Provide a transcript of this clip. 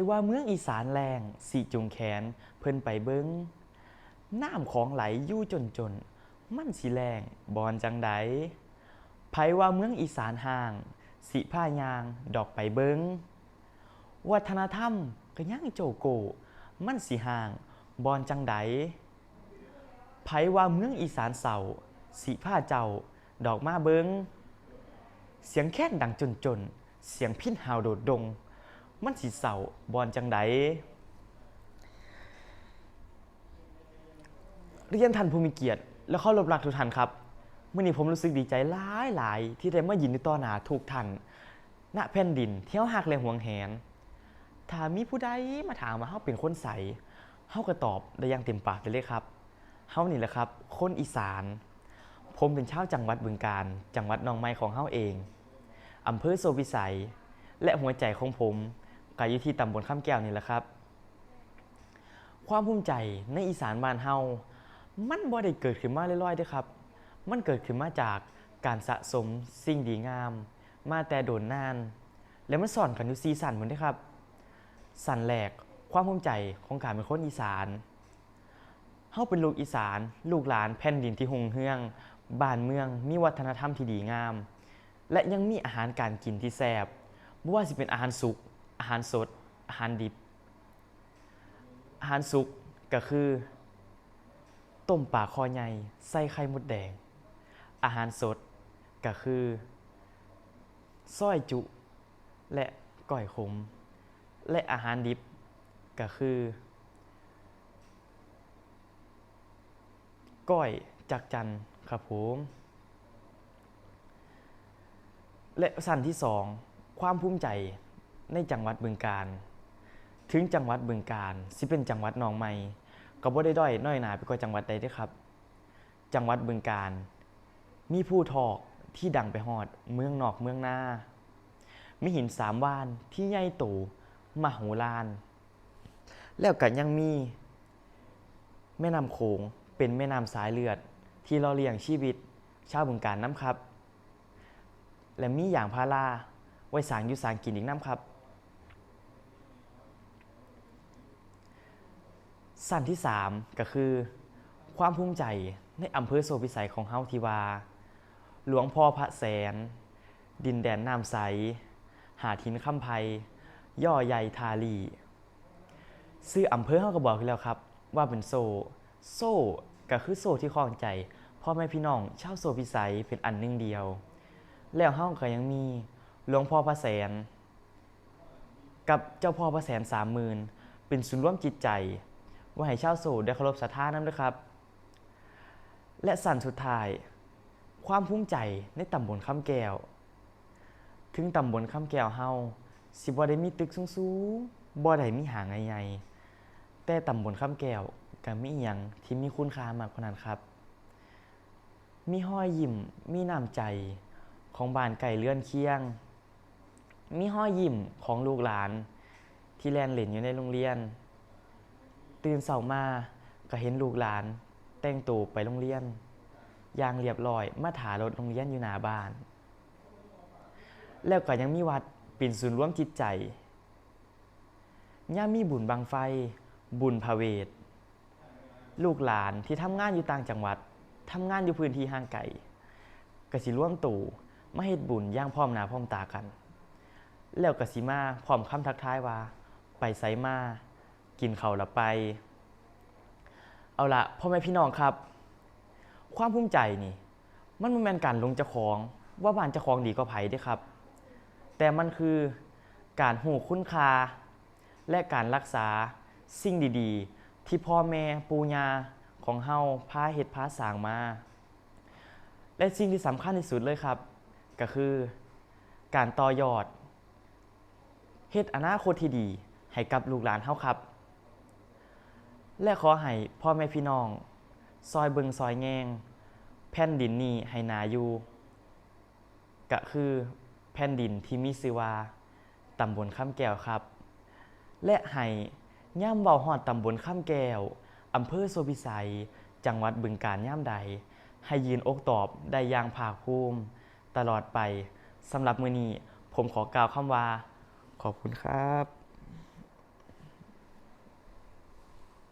ว่าเมืองอีสานแรงสิจุงแขนเพิ่นไปเบิงน้ำของไหลอยู่จนมันสิแรงบอนจังใดไผว่าเมืองอีสานห่างสิผ้ายางดอกไปเบิงวัฒนธรรมก็ยังโจโกมันสิห่างบอนจังใดไผว่าเมืองอีสานเศร้าสิผ้าเจ้าดอกมาเบิงเสียงแค้นดังจนเสียงพิณหาวโดดดงมันสิเศร้าบอนจังใดเรียนท่านผู้มีเกียรติและเคารพรักทุกท่านครับมื้อนี้ผมรู้สึกดีใจหลายที่ได้มายืนอยู่ต่อหน้าทุกท่านณแผ่นดินที่เฮาฮักและหวงแหนถ้ามีผู้ใดมาถามว่าเฮาเป็นคนไสเฮาก็ตอบได้อย่างเต็มปากได้เลยครับเฮานี่แหละครับคนอีสานผมเป็นชาวจังหวัดบึงกาฬจังหวัดหนองไม้ของเฮาเองอำเภอโซวิสัยและหัวใจของผมก็อยู่ที่ตำบลคำแก้วนี่แหละครับความภูมิใจในอีสานบ้านเฮามันบ่ได้เกิดขึ้นมาลอยๆเด้อครับมันเกิดขึ้นมาจากการสะสมสิ่งดีงามมาแต่โดนนานแล้วมันสอนกันอยู่4 สั่นเหมือนเด้อครับสั่นแรกความภูมิใจของการเป็นคนอีสานเฮาเป็นลูกอีสานลูกหลานแผ่นดินที่รุ่งเรืองบ้านเมืองมีวัฒนธรรมที่ดีงามและยังมีอาหารการกินที่แซ่บบ่ว่าสิเป็นอาหารสุกอาหารสดอาหารดิบอาหารสุกก็คือต้มปลาคอใหญ่ใส่ไข่มดแดงอาหารสดก็คือซอยจุและก้อยขมและอาหารดิบก็คือก้อยจักจั่นครับผมและสั่นที่2ความภูมิใจในจังหวัดบึงกาฬถึงจังหวัดบึงกาฬสิเป็นจังหวัดหนองไม้ก็บ่ได้ด้อยน้อยหนาไปกว่าจังหวัดใดเด้อครับจังหวัดบึงกาฬมีภูทอกที่ดังไปฮอดเมืองนอกเมืองนามีหิน3ว่านที่ใหญ่โตมโหฬารแล้วก็ยังมีแม่น้ำโขงเป็นแม่น้ำสายเลือดที่หล่อเลี้ยงชีวิตชาวบึงกาฬนำครับและมียางพาราไว้สร้างอยู่สร้างกินอีกนำครับสั่นที่3ก็คือความภูมิใจในอำเภอโซพิสัยของเฮาที่ว่าหลวงพ่อพระแสนดินแดนน้ำใสหาดหินค่ำไพย่อใหญ่ทาลีชื่ออำเภอเฮาก็บอกอยู่แล้วครับว่าเป็นโซ่ก็คือโซ่ที่คล้องใจพ่อแม่พี่น้องชาวโซพิสัยเป็นอันหนึ่งเดียวแล้วเฮาก็ยังมีหลวงพ่อพระแสนกับเจ้าพ่อพระแสน30,000เป็นศูนย์รวมจิตใจว่าให้ชาวโสดได้เคารพศรัทธานำด้วยครับและสั่นสุดท้ายความภูมิใจในตำบลคำแก้วถึงตำบลคำแก้วเฮาสิบ่ได้มีตึกสูงๆบ่ได้มีหางใหญ่ๆแต่ตำบลคำแก้วก็มีอิหยังที่มีคุณค่ามากกว่านั้นครับมีรอยยิ้มมีน้ำใจของบ้านไกลเรือนเคียงมีรอยยิ้มของลูกหลานที่แล่นเล่นอยู่ในโรงเรียนตื่นเช้ามาก็เห็นลูกหลานแต่งตัวไปโรงเรียนอย่างเรียบร้อยมาถารถโรงเรียนอยู่หน้าบ้านแล้วก็ยังมีวัดเป็นศูนย์รวมจิตใจยามมีบุญบังไฟบุญพระเวทลูกหลานที่ทำงานอยู่ต่างจังหวัดทำงานอยู่พื้นที่ห่างไกลก็สิร่วมตู่มาเฮ็ดบุญอย่างพร้อมหน้าพร้อมตากันแล้วก็สิมาพร้อมคำทักทายว่าไปไสมากินข้าวละไปเอาละพ่อแม่พี่น้องครับความภูมิใจนี่มันบ่แม่นการลงเจ้าของว่าบ้านเจ้าของดีกว่าไผเด้ครับแต่มันคือการรู้คุณค่าและการรักษาสิ่งดีๆที่พ่อแม่ปู่ย่าของเฮาพาเฮ็ดพาสร้างมาและสิ่งที่สำคัญที่สุดเลยครับก็คือการต่อยอดเฮ็ดอนาคตที่ดีให้กับลูกหลานเฮาครับและขอให้พ่อแม่พี่น้องซอยเบิงซอยแยงแผ่นดินนี้ให้น่าอยู่ก็คือแผ่นดินที่มีชื่อว่าตำบลคำแก้วครับและให้ย่ำเว้าฮอดตำบลคำแก้วอำเภอโซพิสัยจังหวัดบึงกาฬย่ำใดให้ยืนอกตอบได้อย่างภาคภูมิตลอดไปสำหรับมื้อนี้ผมขอกล่าวคำว่าขอบคุณครับ